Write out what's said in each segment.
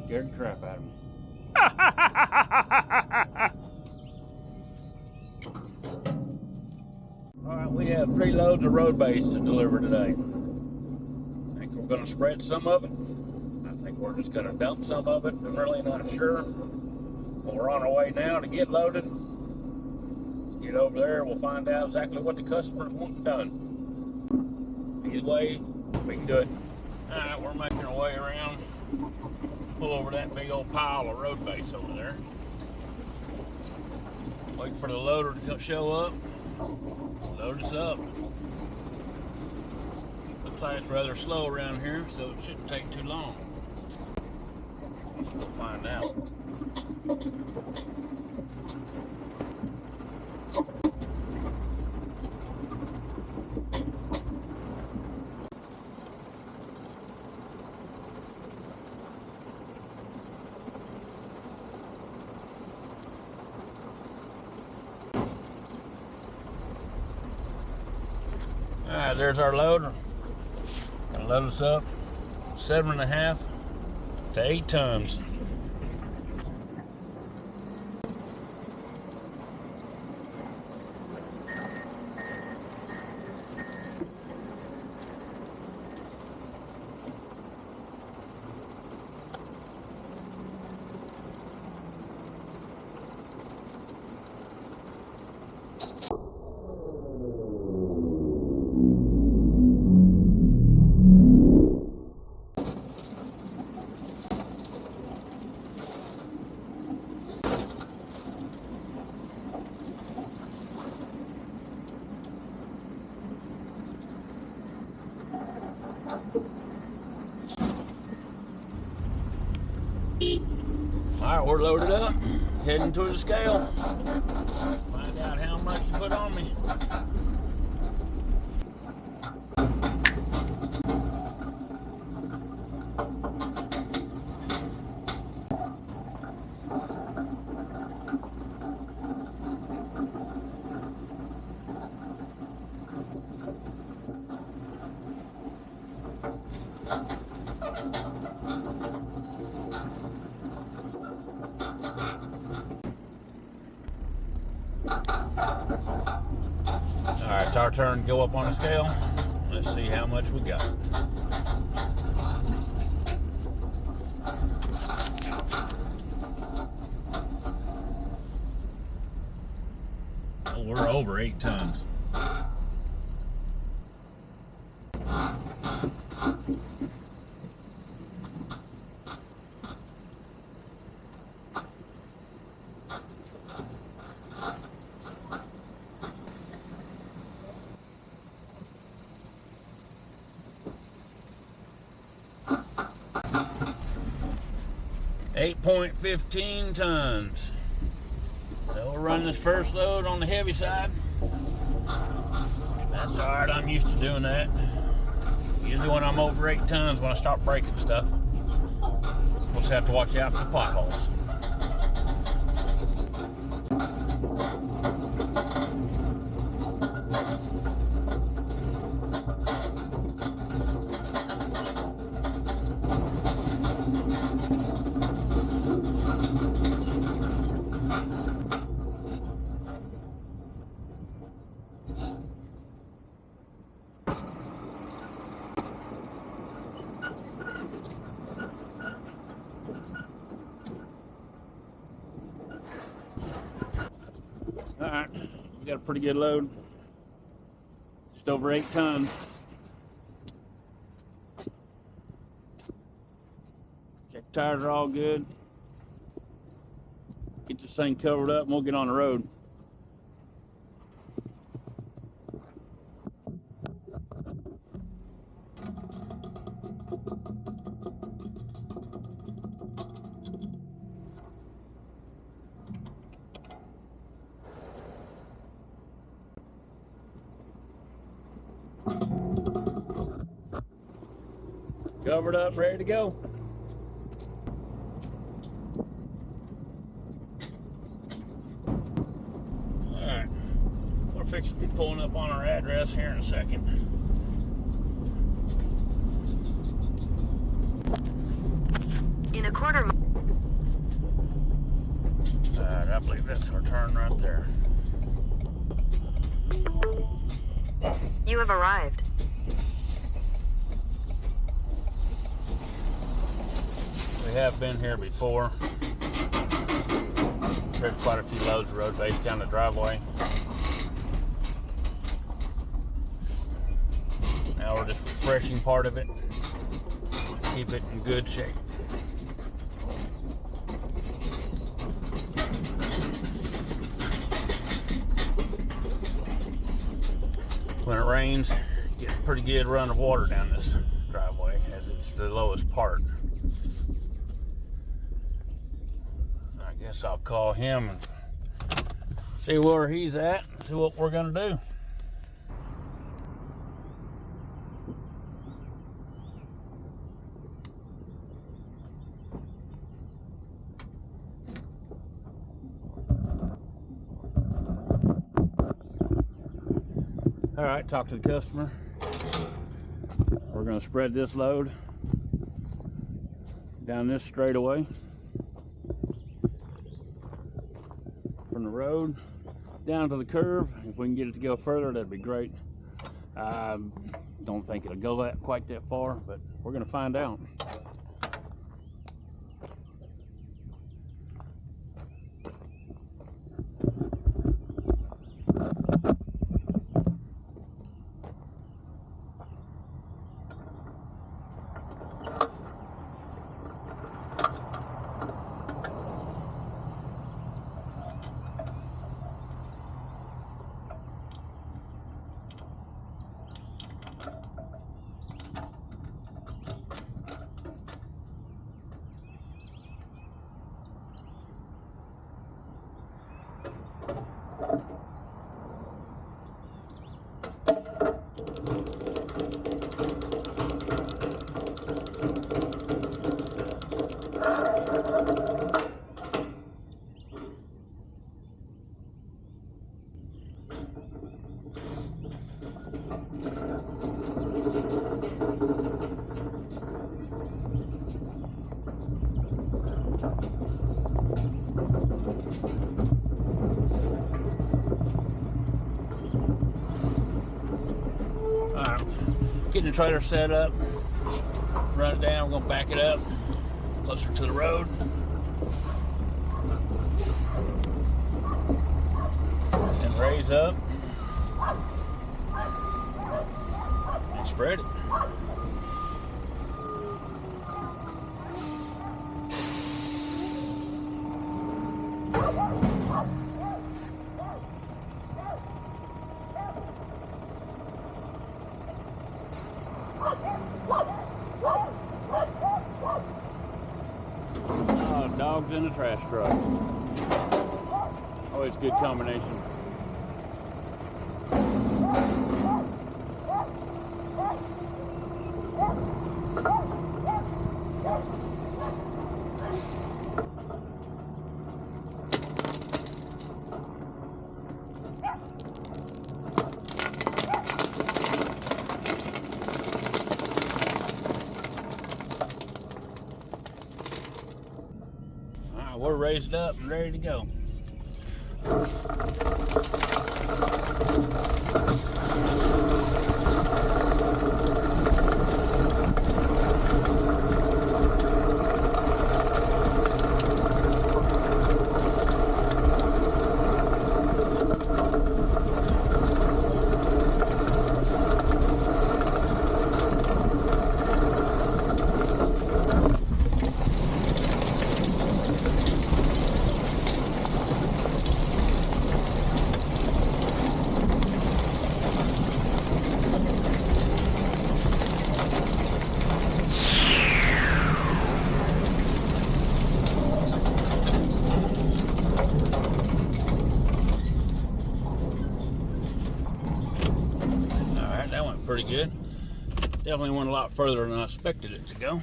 Scared the crap out of me. Alright, we have 3 loads of road base to deliver today. I think we're going to spread some of it. I think we're just going to dump some of it. I'm really not sure. But we're on our way now to get loaded. Get over there, we'll find out exactly what the customers want done. Either way, we can do it. Alright, we're making our way around. Pull over that big old pile of road base over there. Wait for the loader to come show up. Load us up. Looks like it's rather slow around here, so it shouldn't take too long. We'll find out. Alright, there's our loader. Gonna load us up 7.5 to 8 tons. Alright, we're loaded up, heading to the scale. Find out how much you put on me. Alright, it's our turn to go up on the scale. Let's see how much we got. Oh, we're over 8 tons. .15 tons. So we'll run this first load on the heavy side. That's alright, I'm used to doing that. Usually when I'm over 8 tons, when I start breaking stuff, we'll just have to watch out for the potholes. Alright, we got a pretty good load. Just over 8 tons. Check the tires are all good. Get this thing covered up and we'll get on the road. Covered up, ready to go. Alright, we're fixing to be pulling up on our address here in a second. a quarter mile. Alright, I believe that's our turn right there. You have arrived. We have been here before. There's quite a few loads of road base down the driveway. Now we're just refreshing part of it. Keep it in good shape. When it rains, you get a pretty good run of water down this driveway as it's the lowest part. I guess I'll call him and see where he's at and see what we're gonna do. All right, talk to the customer. We're gonna spread this load down this straightaway from the road down to the curve. If we can get it to go further, that'd be great. I don't think it'll go quite that far, but we're gonna find out. Getting the trailer set up, run it down, we're gonna back it up closer to the road. And raise up and spread it. Dogs in a trash truck. Always a good combination. We're raised up and ready to go. Pretty good. Definitely went a lot further than I expected it to go.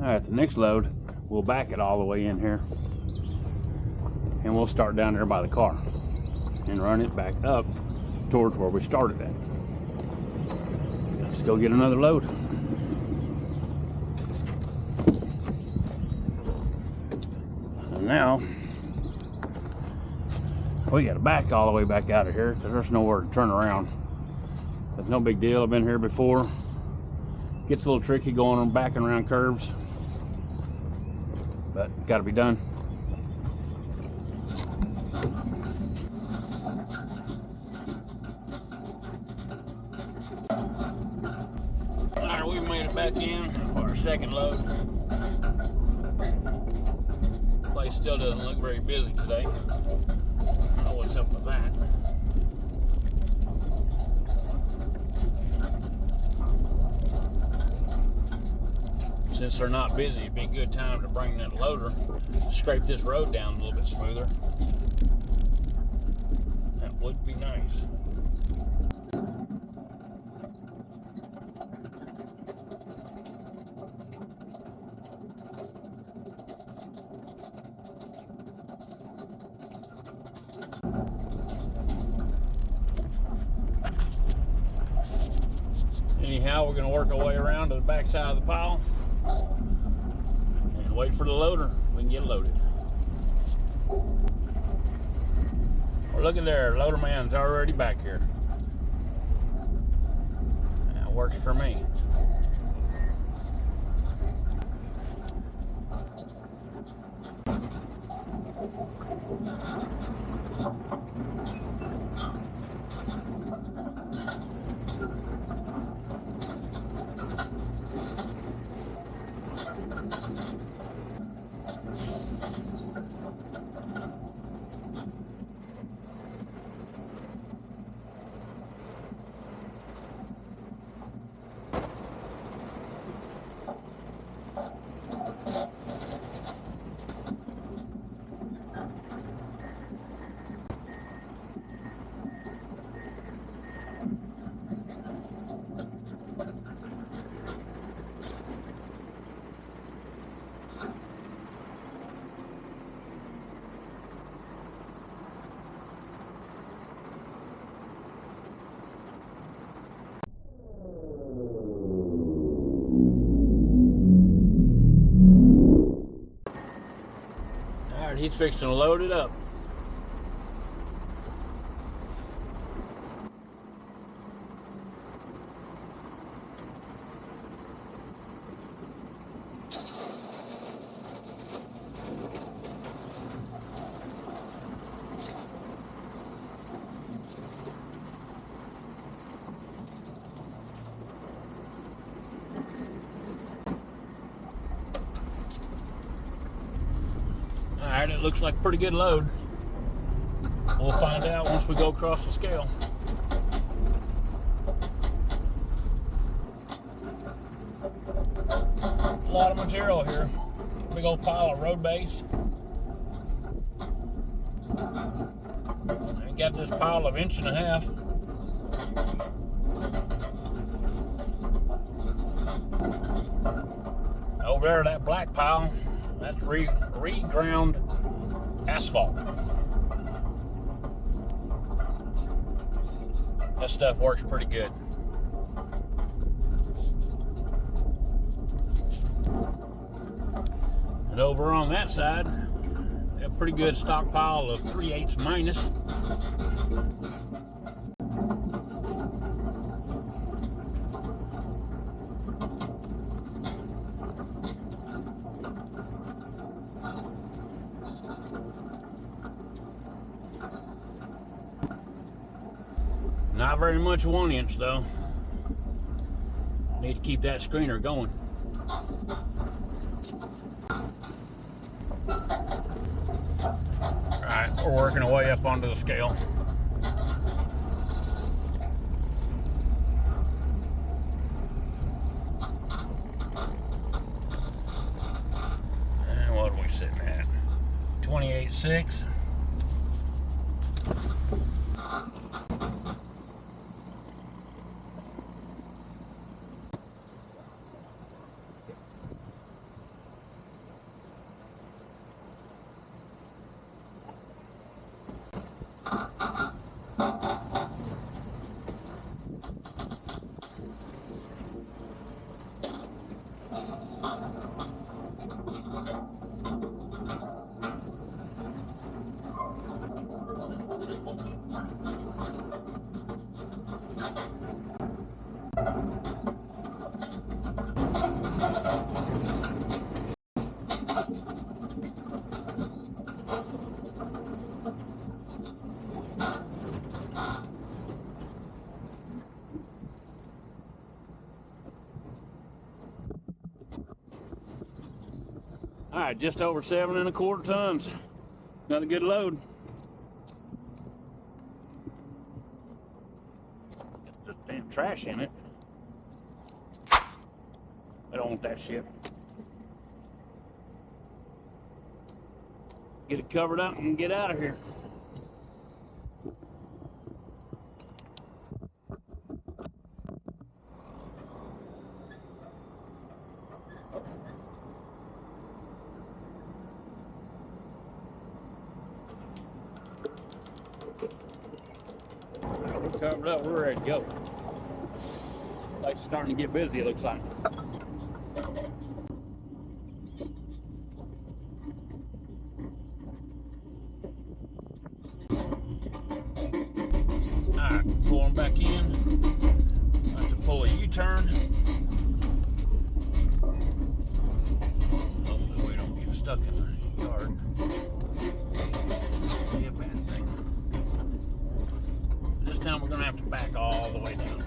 Alright, the next load, we'll back it all the way in here. And we'll start down there by the car. And run it back up towards where we started at. Let's go get another load. And now, we gotta back all the way back out of here because there's nowhere to turn around. But no big deal, I've been here before. Gets a little tricky going on backing around curves. But gotta be done. Alright, we've made it back in for our second load. The place still doesn't look very busy today. I don't know what's up with that. Since they're not busy, it'd be a good time to bring that loader, scrape this road down a little bit smoother. That would be nice. Anyhow, we're going to work our way around to the back side of the pile and wait for the loader. We can get loaded. Well, look at there, loader man's already back here. That works for me. He's fixing to load it up. Alright, it looks like a pretty good load. We'll find out once we go across the scale. A lot of material here. Big old pile of road base. I got this pile of 1.5 inches. Over there, that black pile, that's reground asphalt. That stuff works pretty good. And over on that side, a pretty good stockpile of 3/8 minus. Not very much 1 inch though. Need to keep that screener going. Alright, we're working our way up onto the scale. And what are we sitting at? 28.6. All right, just over 7¼ tons. Another good load. There's damn trash in it. I don't want that shit. Get it covered up and get out of here. We're covered up, we're ready to go. Like starting to get busy, it looks like. Alright, pulling back in. I have to pull a U-turn. Hopefully we don't get stuck in the yard. Be a bad thing. This time we're gonna have to back all the way down.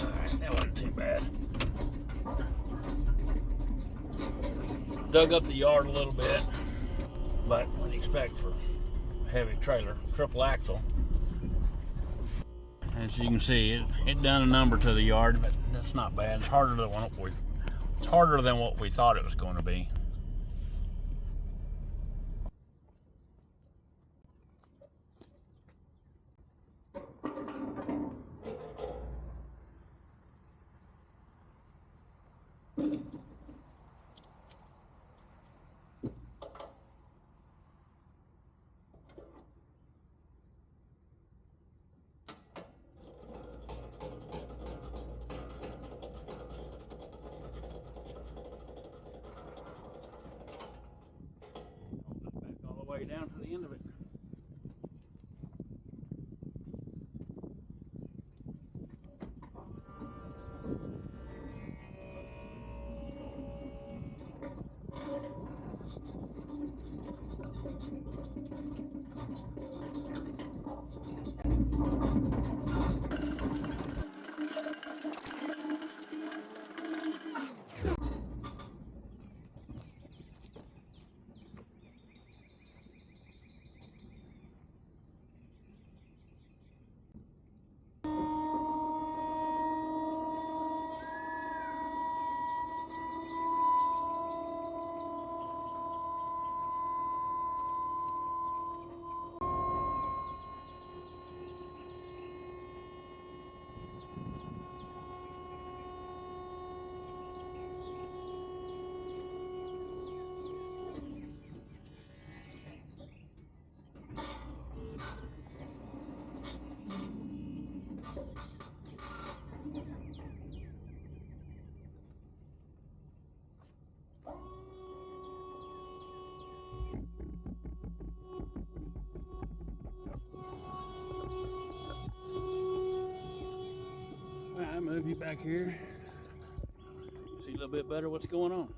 Alright, that wasn't too bad. Dug up the yard a little bit, but what do you expect for a heavy trailer, triple axle? As you can see, it done a number to the yard, but that's not bad. It's harder than what we thought it was going to be. Back all the way down to the end of it. Alright, move you back here. See a little bit better what's going on.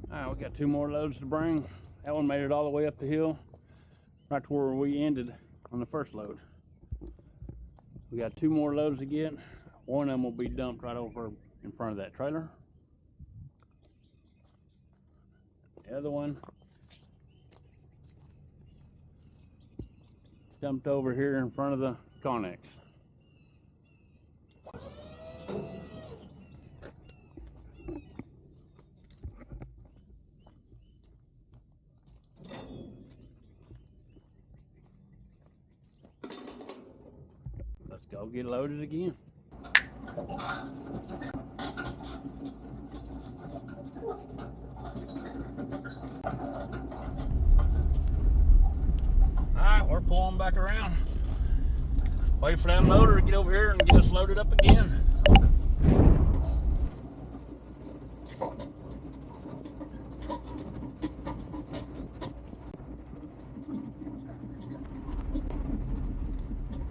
Alright, we got 2 more loads to bring. That one made it all the way up the hill, right to where we ended on the first load. We got 2 more loads to get. One of them will be dumped right over in front of that trailer. The other one dumped over here in front of the Connex. Let's go get loaded again. Alright, we're pulling back around. Wait for that loader to get over here and get us loaded up again.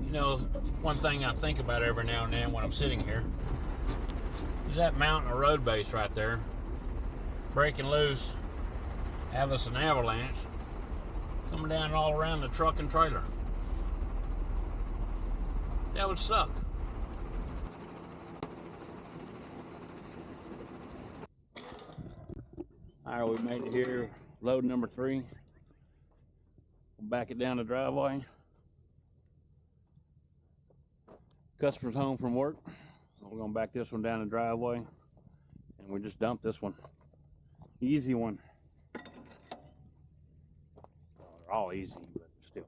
You know, one thing I think about every now and then when I'm sitting here is that mountain of road base right there breaking loose, have us an avalanche coming down all around the truck and trailer. That would suck. Alright, we made it here. Load number 3. We'll back it down the driveway. Customer's home from work. We're gonna back this one down the driveway and we just dump this one. Easy one. They're all easy, but still.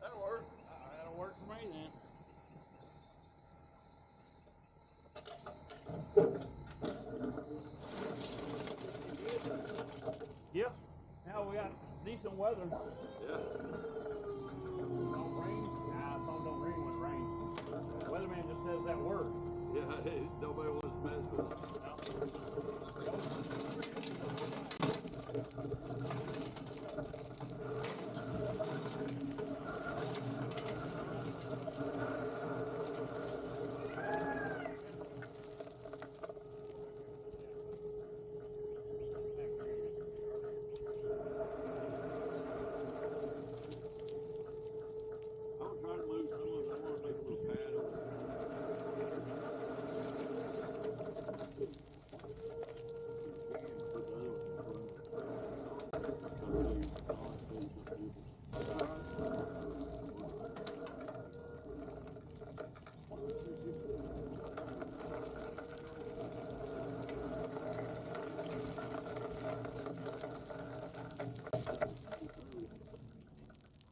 That'll work for me then. Yep. Now we got decent weather. Yeah. Don't rain? Nah, I thought don't rain when it rains. The weatherman just says that word. Yeah, nobody wants to mess with it. I'm trying to move some of it. I want to make a little pad over there.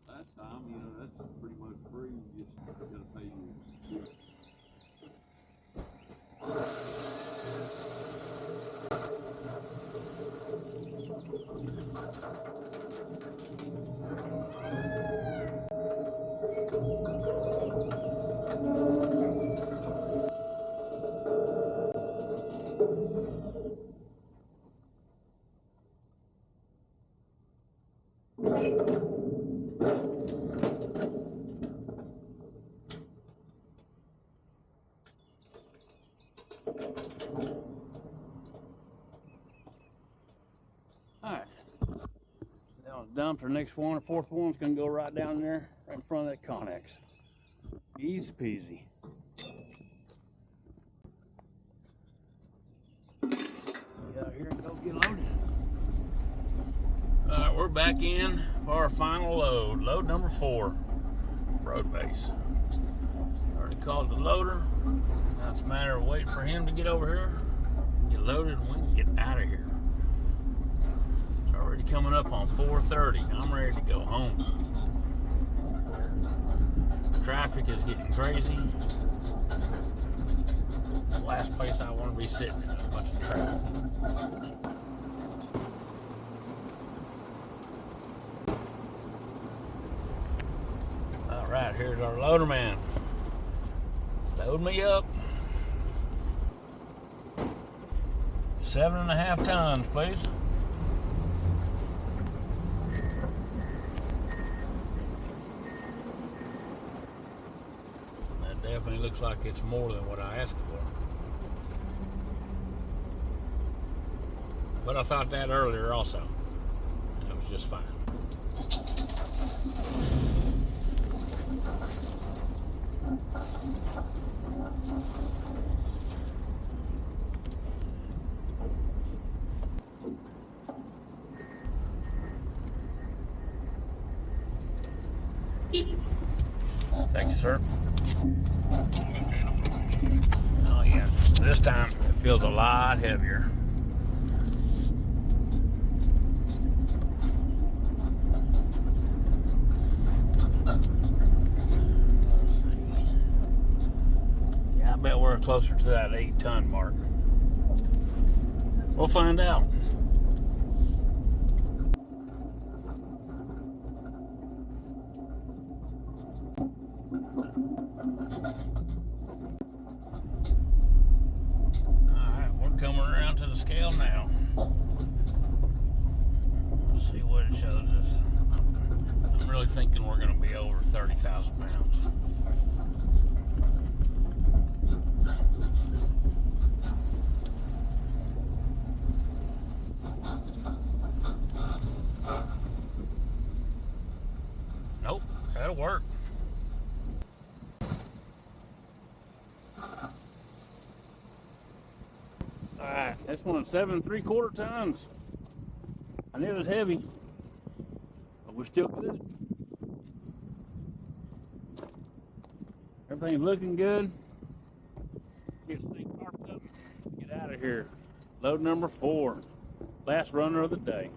Last time, you know, that's pretty much free. You just gotta pay you. Alright. Now dump our next one, the fourth one's gonna go right down there, right in front of that Connex. Easy peasy. Get out here and go get loaded. Alright, we're back in for our final load. Load number 4. Road base. Already called the loader. Now it's a matter of waiting for him to get over here, get loaded, and we can get out of here. It's already coming up on 4:30. I'm ready to go home. Traffic is getting crazy. The last place I want to be sitting in a bunch of traffic. Alright, here's our loader man. Load me up. 7.5 tons, please. That definitely looks like it's more than what I asked for. But I thought that earlier also. It was just fine. Thank you, sir. Oh yeah, this time it feels a lot heavier. Yeah, I bet we're closer to that 8-ton mark. We'll find out. Coming around to the scale now. Let's see what it shows us. I'm really thinking we're going to be over 30,000 pounds. Nope, that'll work. Alright, this one's 7 3/4 tons. I knew it was heavy, but we're still good. Everything's looking good. Get this thing tarped up, get out of here. Load number 4, last runner of the day.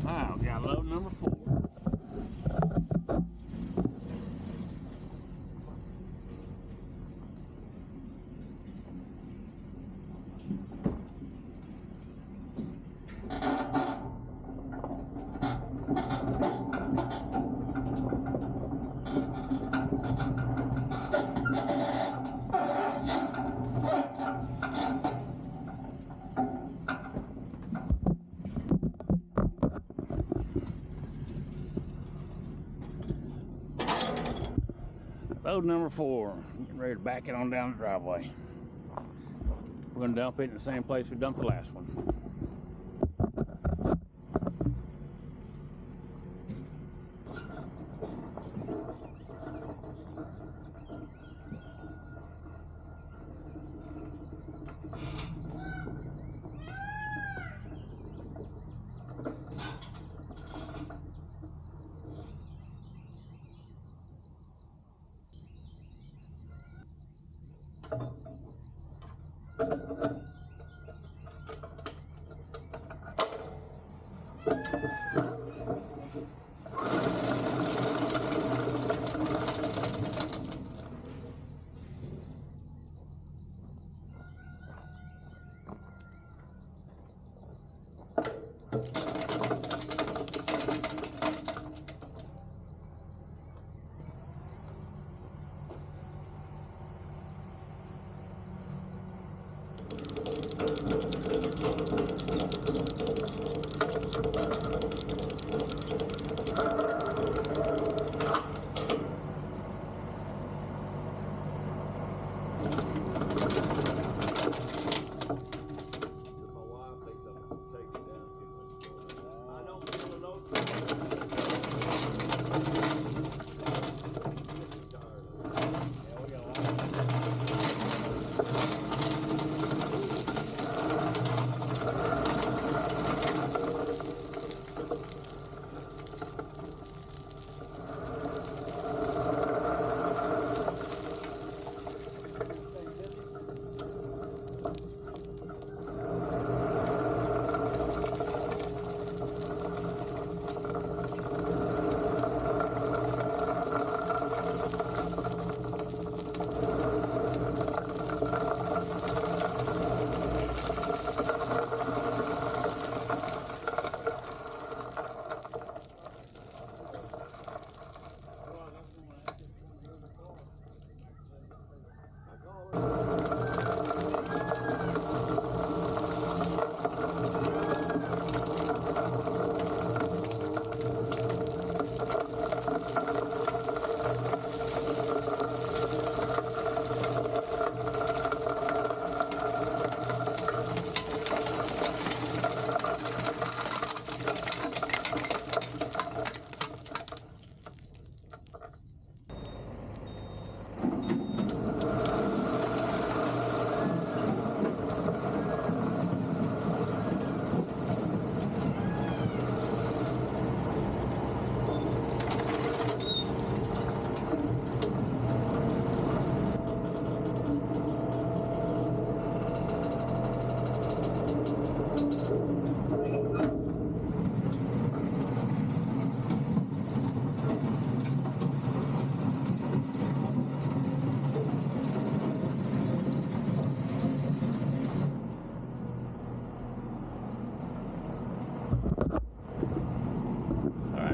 Wow, got load number 4. Load number 4. Getting ready to back it on down the driveway. We're going to dump it in the same place we dumped the last one.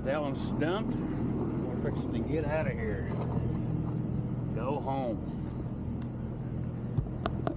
that one's dumped. We're fixing to get out of here. Go home.